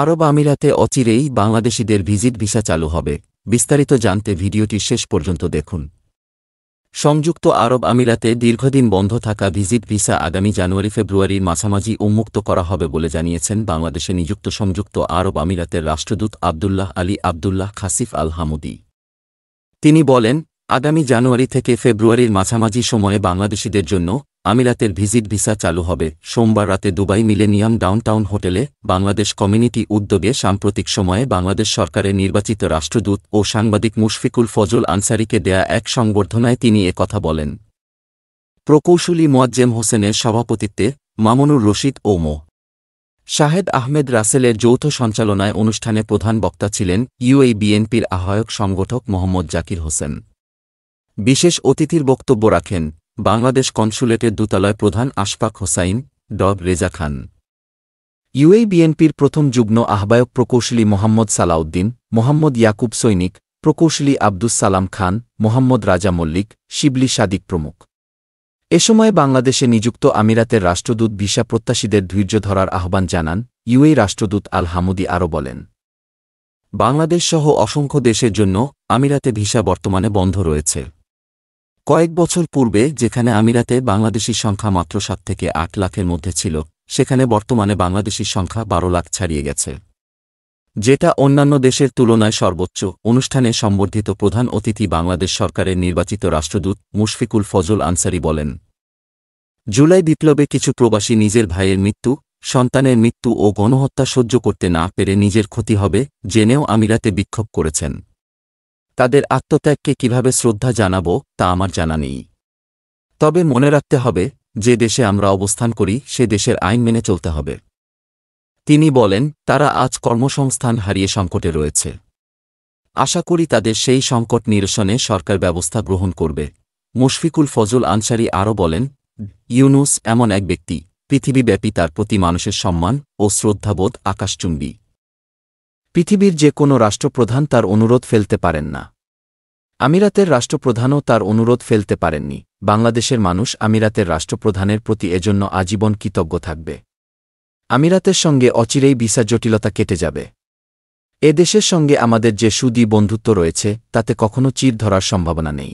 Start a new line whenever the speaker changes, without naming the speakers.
আরব আমিরাতে অচিরেই বাংলাদেশিদের ভিজিট ভিসা চালু হবে। বিস্তারিত জানতে ভিডিওটি শেষ পর্যন্ত দেখুন। সংযুক্ত আরব আমিরাতে দীর্ঘদিন বন্ধ থাকা ভিজিট ভিসা আগামী জানুয়ারি-ফেব্রুয়ারির মাঝামাঝি উন্মুক্ত করা হবে বলে জানিয়েছেন বাংলাদেশে নিযুক্ত সংযুক্ত আরব আমিরাতের রাষ্ট্রদূত আবদুল্লাহ আলী আবদুল্লাহ খাসিফ আল হামুদি। তিনি বলেন, আগামী জানুয়ারি থেকে ফেব্রুয়ারির মাঝামাঝি সময়ে বাংলাদেশিদের জন্য আমিরাতের ভিজিট ভিসা চালু হবে। সোমবার রাতে দুবাই মিলেনিয়াম ডাউনটাউন হোটেলে বাংলাদেশ কমিউনিটি উদ্যোগে সাম্প্রতিক সময়ে বাংলাদেশ সরকারের নির্বাচিত রাষ্ট্রদূত ও সাংবাদিক মুশফিকুল ফজল আনসারীকে দেয়া এক সংবর্ধনায় তিনি কথা বলেন। প্রকৌশলী মোয়াজ্জেম হোসেনের সভাপতিত্বে মামুনুর রশিদ ও মো. শাহেদ আহমেদ রাসেলের যৌথ সঞ্চালনায় অনুষ্ঠানে প্রধান বক্তা ছিলেন বিএনপির আহ্বায়ক সংগঠক মোহাম্মদ জাকির হোসেন। বিশেষ অতিথির বক্তব্য রাখেন বাংলাদেশ কনসুলেটের দূতালয় প্রধান আশফাক হোসাইন, রেজা খান। বিএনপির প্রথম যুগ্ম আহ্বায়ক প্রকৌশলী মোহাম্মদ সালাউদ্দিন, মোহাম্মদ ইয়াকুব সৈনিক, প্রকৌশলী আব্দুস সালাম খান, মোহাম্মদ রাজা মল্লিক, শিবলি সাদিক প্রমুখ। এ সময় বাংলাদেশে নিযুক্ত আমিরাতের রাষ্ট্রদূত ভিসা প্রত্যাশীদের ধৈর্য ধরার আহ্বান জানান। রাষ্ট্রদূত আল হামুদি আরও বলেন, বাংলাদেশসহ অসংখ্য দেশের জন্য আমিরাতে ভিসা বর্তমানে বন্ধ রয়েছে। কয়েক বছর পূর্বে যেখানে আমিরাতে বাংলাদেশির সংখ্যা মাত্র 7 থেকে 8 লাখের মধ্যে ছিল, সেখানে বর্তমানে বাংলাদেশির সংখ্যা 12 লাখ ছাড়িয়ে গেছে, যেটা অন্যান্য দেশের তুলনায় সর্বোচ্চ। অনুষ্ঠানে সম্বর্ধিত প্রধান অতিথি বাংলাদেশ সরকারের নির্বাচিত রাষ্ট্রদূত মুশফিকুল ফজল আনসারী বলেন, জুলাই বিপ্লবে কিছু প্রবাসী নিজের ভাইয়ের মৃত্যু, সন্তানের মৃত্যু ও গণহত্যা সহ্য করতে না পেরে নিজের ক্ষতি হবে জেনেও আমিরাতে বিক্ষোভ করেছেন। তাদের আত্মত্যাগকে কিভাবে শ্রদ্ধা জানাব তা আমার জানা নেই। তবে মনে রাখতে হবে, যে দেশে আমরা অবস্থান করি সে দেশের আইন মেনে চলতে হবে। তিনি বলেন, তারা আজ কর্মসংস্থান হারিয়ে সংকটে রয়েছে। আশা করি তাদের সেই সংকট নিরসনে সরকার ব্যবস্থা গ্রহণ করবে। মুশফিকুল ফজল আনসারী আরও বলেন, ইউনূস এমন এক ব্যক্তি, পৃথিবীব্যাপী তার প্রতি মানুষের সম্মান ও শ্রদ্ধাবোধ আকাশচুম্বী। পৃথিবীর যে কোনো রাষ্ট্রপ্রধান তার অনুরোধ ফেলতে পারেন না। আমিরাতের রাষ্ট্রপ্রধানও তার অনুরোধ ফেলতে পারেননি। বাংলাদেশের মানুষ আমিরাতের রাষ্ট্রপ্রধানের প্রতি এজন্য আজীবন কৃতজ্ঞ থাকবে। আমিরাতের সঙ্গে অচিরেই ভিসা জটিলতা কেটে যাবে। এ দেশের সঙ্গে আমাদের যে সুদী বন্ধুত্ব রয়েছে তাতে কখনো চির ধরার সম্ভাবনা নেই।